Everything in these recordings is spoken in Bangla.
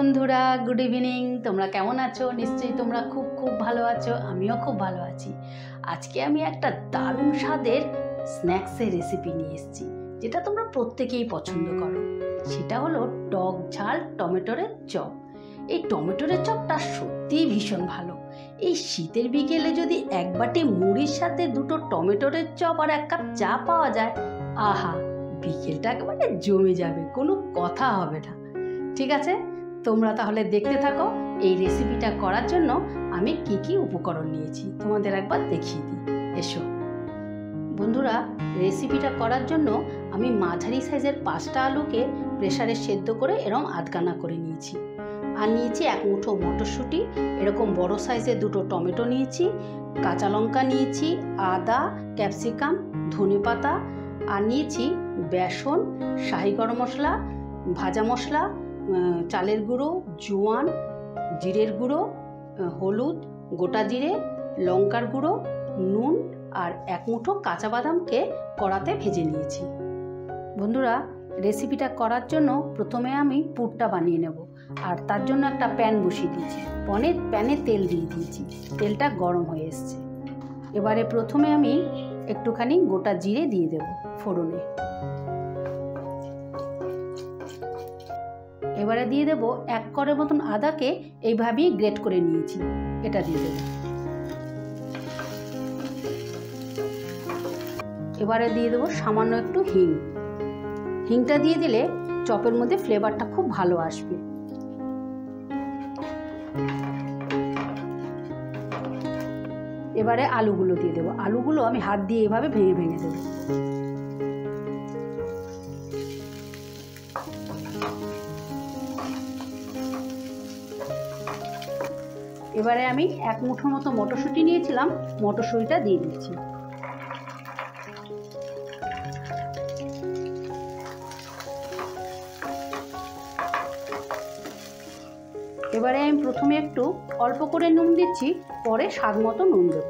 বন্ধুরা, গুড ইভিনিং। তোমরা কেমন আছো? নিশ্চয়ই তোমরা খুব খুব ভালো আছো। আমিও খুব ভালো আছি। আজকে আমি একটা দারুণ স্বাদের স্ন্যাক্সের রেসিপি নিয়ে এসেছি, যেটা তোমরা প্রত্যেকেই পছন্দ করো। সেটা হলো টক ঝাল টমেটোরের চপ। এই টমেটোরের চপটা সত্যিই ভীষণ ভালো। এই শীতের বিকেলে যদি এক বাটি মুড়ির সাথে দুটো টমেটোরের চপ আর এক কাপ চা পাওয়া যায়, আহা, বিকেলটা একেবারে জমে যাবে, কোনো কথা হবে না। ঠিক আছে, তোমরা তাহলে দেখতে থাকো। এই রেসিপিটা করার জন্য আমি কি কি উপকরণ নিয়েছি তোমাদের একবার দেখিয়ে দিই। এসো বন্ধুরা, রেসিপিটা করার জন্য আমি মাঝারি সাইজের 5টা আলুকে প্রেসারে সেদ্ধ করে এরকম আধখানা করে নিয়েছি। আর নিয়েছি 1 মুঠো মটরশুঁটি, এরকম বড় সাইজের 2টো টমেটো নিয়েছি, কাঁচা লঙ্কা নিয়েছি, আদা, ক্যাপসিকাম, ধনেপাতা, আর নিয়েছি বেসন, শাহি গরম মশলা, ভাজা মশলা, চালের গুঁড়ো, জোয়ান, জিরের গুঁড়ো, হলুদ, গোটা জিরে, লঙ্কার গুঁড়ো, নুন আর 1 মুঠো কাঁচা বাদামকে কড়াতে ভেজে নিয়েছি। বন্ধুরা, রেসিপিটা করার জন্য প্রথমে আমি পুরটা বানিয়ে নেব। আর তার জন্য একটা প্যান বসিয়ে দিয়েছি। প্যানে তেল দিয়ে দিয়েছি, তেলটা গরম হয়ে এসছে। এবারে প্রথমে আমি একটুখানি গোটা জিরে দিয়ে দেব ফোড়নে। এবারে দিয়ে দেবো 1 কোয়া মতন আদাকে এইভাবেই গ্রেট করে নিয়েছি, এটা দিয়ে দেবো। এবারে দিয়ে দেবো সামান্য একটু হিংটা দিয়ে দিলে চপের মধ্যে ফ্লেভারটা খুব ভালো আসবে। এবারে আলুগুলো দিয়ে দেবো। আলুগুলো আমি হাত দিয়ে এভাবে ভেঙে ভেঙে দেবো। এবারে আমি 1 মুঠো মতো মটরশুঁটি নিয়েছিলাম, মটরশুঁটিটা দিয়ে দিচ্ছি। এবারে আমি প্রথমে একটু অল্প করে নুন দিচ্ছি, পরে স্বাদ মতো নুন দেব।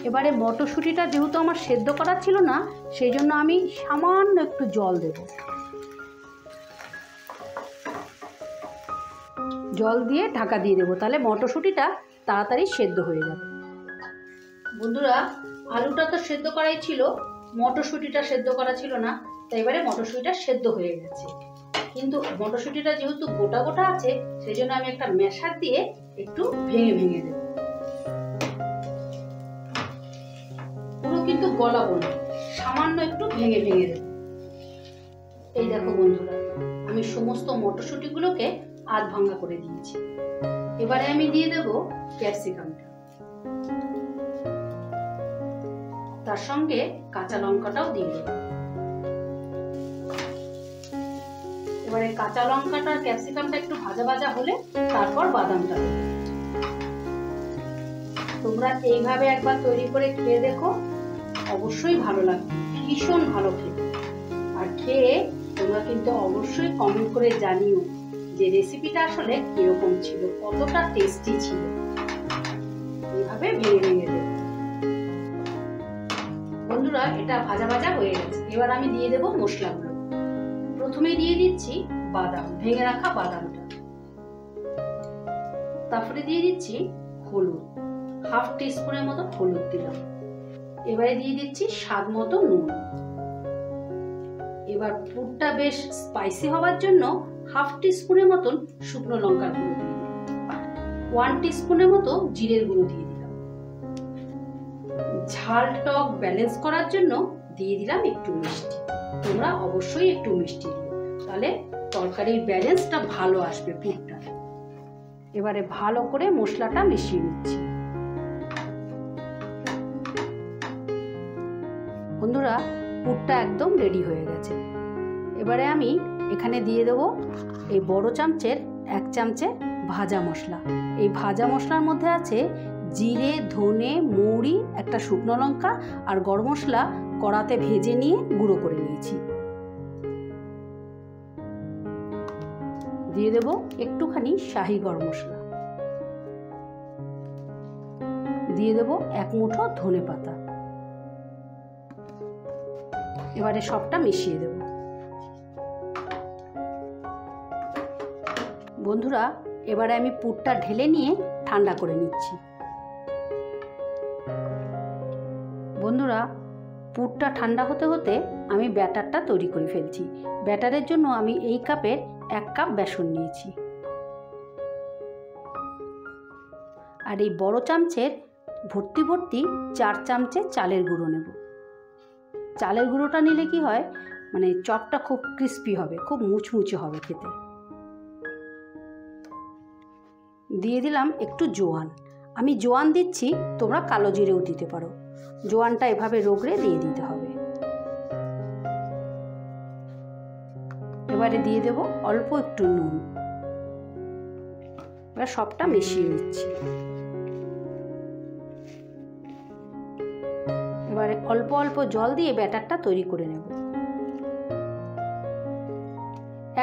এবারে মটরশুঁটিটা যেহেতু আমার সেদ্ধ করা ছিল না, সেই জন্য আমি সামান্য একটু জল দেব। জল দিয়ে ঢাকা দিয়ে দেবো, তাহলে মটরশুঁটিটা তাড়াতাড়ি সেদ্ধ হয়ে যাবে। বন্ধুরা, আলুটা তো সেদ্ধ করাই ছিল, মটরশুঁটিটা সেদ্ধ করা ছিল না। তাই এবারে মটরশুঁটিটা সেদ্ধ হয়ে গেছে, কিন্তু মটরশুঁটিটা যেহেতু গোটা গোটা আছে, সেই জন্য আমি একটা ম্যাশার দিয়ে একটু ভেঙে ভেঙে দেব। পুরো কিন্তু গলাবো না, সামান্য একটু ভেঙে ভেঙে দেব। এই দেখো বন্ধুরা, আমি সমস্ত মটরশুঁটিগুলোকে আধ ভাঙা করে দিয়েছি। এবারে আমি দিয়ে দেব ক্যাপসিকামটা, তার সঙ্গে কাঁচা লঙ্কাটাও দিয়ে দেব। এবারে কাঁচা লঙ্কাটা আর ক্যাপসিকামটা একটু ভাজা ভাজা হলে তারপর বাদামটা দেব। তোমরা এইভাবে একবার তৈরি করে খেয়ে দেখো, অবশ্যই ভালো লাগবে, ভীষণ ভালো খেতে। আর খেয়ে তোমরা কিন্তু অবশ্যই কমেন্ট করে জানিও যে রেসিপিটা আসলে কিরকম ছিল, কতটা টেস্টি ছিল। এইভাবে ভেঙে ভেঙে দেব। বন্ধুরা, এটা ভাজা ভাজা হয়ে গেছে। এবার আমি দিয়ে দেব মশলাগুলো। প্রথমে দিয়ে দিচ্ছি বাদাম, ভেঙে রাখা বাদামটা। তারপরে দিয়ে দিচ্ছি হলুদ, 1/2 টিস্পুনের মতো হলুদ দিলাম। এবারে দিয়ে দিচ্ছি স্বাদ মতো নুন। এবার পুরটা বেশ স্পাইসি হওয়ার জন্য 1/2 টিস্পুনের মতন শুকনো লঙ্কার গুঁড়ো দিয়ে দিলাম। 1 টিস্পুনের মতো জিরের গুঁড়ো দিয়ে দিলাম। ঝাল টক ব্যালেন্স করার জন্য দিয়ে দিলাম একটু মিষ্টি। তোমরা অবশ্যই একটু মিষ্টি দিও, তাহলে তরকারির ব্যালেন্সটা ভালো আসবে পুরটা। এবারে ভালো করে মশলাটা মিশিয়ে নিচ্ছি। বন্ধুরা, পুরটা একদম রেডি হয়ে গেছে। এবারে আমি এখানে দিয়ে দেবো এই বড় চামচের 1 চামচে ভাজা মশলা। এই ভাজা মশলার মধ্যে আছে জিরে, ধনে, মৌরি, একটা শুকনো লঙ্কা আর গরম মশলা কড়াতে ভেজে নিয়ে গুঁড়ো করে নিয়েছি। দিয়ে দেবো একটুখানি শাহি গরম মশলা, দিয়ে দেবো 1 মুঠো ধনেপাতা, এবারে সবটা মিশিয়ে দেব। বন্ধুরা, এবারে আমি পুরটা ঢেলে নিয়ে ঠান্ডা করে নিচ্ছি। বন্ধুরা, পুরটা ঠান্ডা হতে হতে আমি ব্যাটারটা তৈরি করে ফেলছি। ব্যাটারের জন্য আমি এই কাপের 1 কাপ বেসন নিয়েছি, আর এই বড় চামচের ভর্তি ভর্তি 4 চামচে চালের গুঁড়ো নেব। চালের গুঁড়োটা নিলে কি হয়, মানে চপটা খুব ক্রিস্পি হবে, খুব মুচমুচে হবে খেতে। দিয়ে দিলাম একটু জোয়ান। আমি জোয়ান দিচ্ছি, তোমরা কালো জিরেও দিতে পারো। জোয়ানটা এভাবে রগড়ে দিয়ে দিতে হবে। এবারে দিয়ে দেব অল্প একটু নুন। এবার সবটা মিশিয়ে নিচ্ছি। এবারে অল্প অল্প জল দিয়ে ব্যাটারটা তৈরি করে নেব।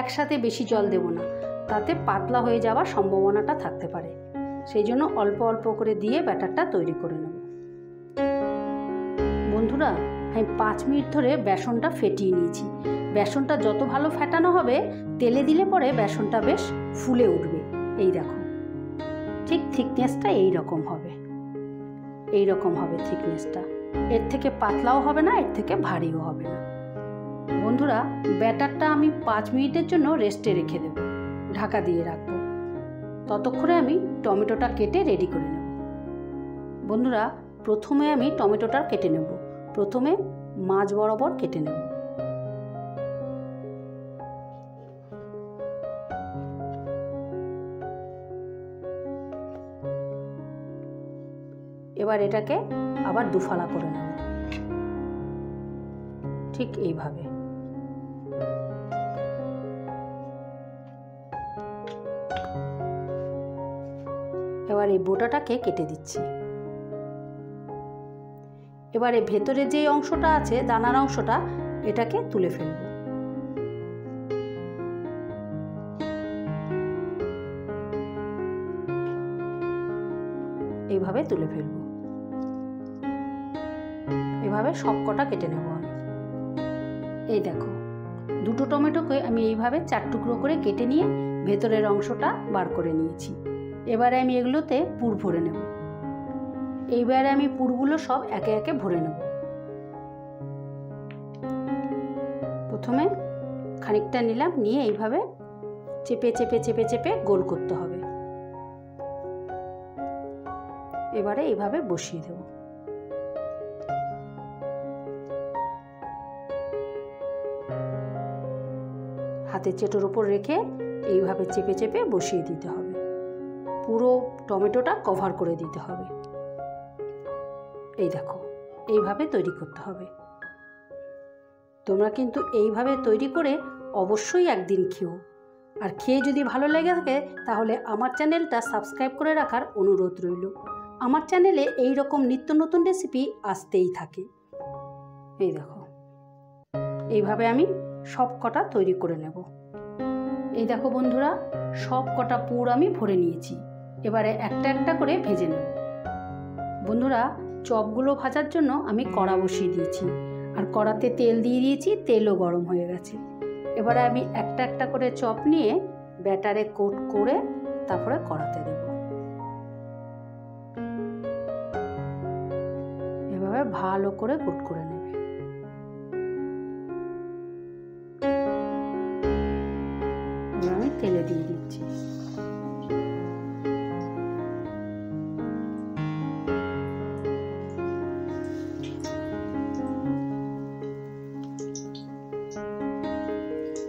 একসাথে বেশি জল দেব না, তাতে পাতলা হয়ে যাওয়ার সম্ভাবনাটা থাকতে পারে। সেই জন্য অল্প অল্প করে দিয়ে ব্যাটারটা তৈরি করে নেব। বন্ধুরা, আমি 5 মিনিট ধরে বেসনটা ফেটিয়ে নিয়েছি। বেসনটা যত ভালো ফেটানো হবে, তেলে দিলে পরে বেসনটা বেশ ফুলে উঠবে। এই দেখো, ঠিক থিকনেসটা এইরকম হবে। এইরকম হবে থিকনেসটা। এর থেকে পাতলাও হবে না, এর থেকে ভারীও হবে না। বন্ধুরা, ব্যাটারটা আমি 5 মিনিটের জন্য রেস্টে রেখে দেব, ঢাকা দিয়ে রাখবো। ততক্ষণে আমি টমেটোটা কেটে রেডি করে নেব। বন্ধুরা, প্রথমে আমি টমেটোটা কেটে নেব। প্রথমে মাঝ বরাবর কেটে নেব। এবার এটাকে আবার দুফালা করে নেব, ঠিক এইভাবে। এবার এই বোটাটাকে কেটে দিচ্ছি। এবারে ভেতরে যে অংশটা আছে, দানার অংশটা, এটাকে তুলে ফেলব। এইভাবে তুলে ফেলব। এভাবে সব কটা কেটে নেব আমি। এই দেখো, দুটো টমেটোকে আমি এইভাবে 4 টুকরো করে কেটে নিয়ে ভেতরের অংশটা বার করে নিয়েছি। এবারে আমি এগুলোতে পুর ভরে নেব। এইবারে আমি পুরগুলো সব একে একে ভরে নেব। প্রথমে খানিকটা নিলাম, নিয়ে এইভাবে চেপে চেপে চেপে চেপে গোল করতে হবে। এবারে এইভাবে বসিয়ে দেব। হাতের চেটোর উপর রেখে এইভাবে চেপে চেপে বসিয়ে দিতে হবে। পুরো টমেটোটা কভার করে দিতে হবে। এই দেখো, এইভাবে তৈরি করতে হবে। তোমরা কিন্তু এইভাবে তৈরি করে অবশ্যই একদিন খেও। আর খেয়ে যদি ভালো লেগে থাকে, তাহলে আমার চ্যানেলটা সাবস্ক্রাইব করে রাখার অনুরোধ রইল। আমার চ্যানেলে এই রকম নিত্য নতুন রেসিপি আসতেই থাকে। এই দেখো, এইভাবে আমি সব কটা তৈরি করে নেব। এই দেখো বন্ধুরা, সব কটা পুর আমি ভরে নিয়েছি। এবারে একটা একটা করে ভেজে নেব। বন্ধুরা, চপগুলো ভাজার জন্য আমি কড়া বসিয়ে দিয়েছি, আর কড়াতে তেল দিয়ে দিয়েছি। তেলও গরম হয়ে গেছে। এবারে আমি একটা একটা করে চপ নিয়ে ব্যাটারে কোট করে তারপরে কড়াতে দেব। এভাবে ভালো করে কোট করে নেবে। আমি তেলে দিয়ে দিচ্ছি।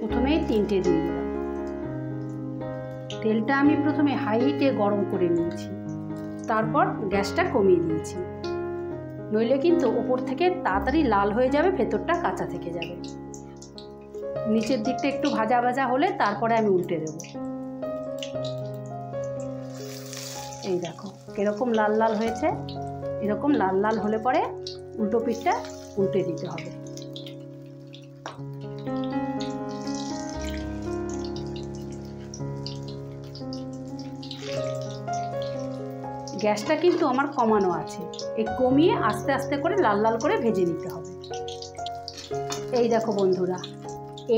প্রথমে 3টে দিয়ে দিলাম। তেলটা আমি প্রথমে হাইতে গরম করে নিয়েছি, তারপর গ্যাসটা কমিয়ে দিয়েছি। নইলে কিন্তু ওপর থেকে তাড়াতাড়ি লাল হয়ে যাবে, ভেতরটা কাঁচা থেকে যাবে। নিচের দিকটা একটু ভাজা ভাজা হলে তারপরে আমি উল্টে দেব। এই দেখো কিরকম লাল লাল হয়েছে। এরকম লাল লাল হলে পরে উল্টো পিঠটা উল্টে দিতে হবে। গ্যাসটা কিন্তু আমার কমানো আছে, এই কমিয়ে আস্তে আস্তে করে লাল লাল করে ভেজে নিতে হবে। এই দেখো বন্ধুরা,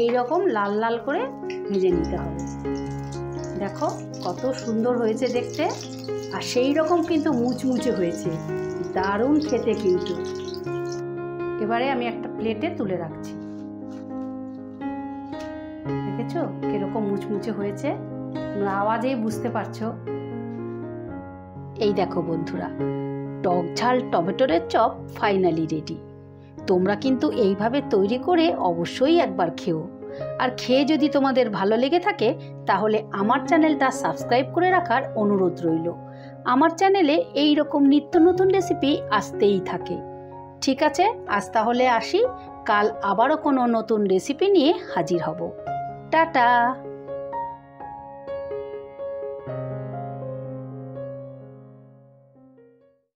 এই রকম লাল লাল করে ভেজে নিতে হবে। দেখো কত সুন্দর হয়েছে দেখতে, আর সেই রকম কিন্তু মুচমুচে হয়েছে, দারুণ খেতে কিন্তু। এবারে আমি একটা প্লেটে তুলে রাখছি। দেখেছো কিরকম মুচমুচে হয়েছে, তোমরা আওয়াজেই বুঝতে পারছো। এই দেখো বন্ধুরা, টক ঝাল টমেটোর চপ ফাইনালি রেডি। তোমরা কিন্তু এইভাবে তৈরি করে অবশ্যই একবার খেও, আর খেয়ে যদি তোমাদের ভালো লেগে থাকে তাহলে আমার চ্যানেলটা সাবস্ক্রাইব করে রাখার অনুরোধ রইল। আমার চ্যানেলে এই রকম নিত্য নতুন রেসিপি আসতেই থাকে। ঠিক আছে, আজ তাহলে আসি, কাল আবারও কোনো নতুন রেসিপি নিয়ে হাজির হব। টাটা।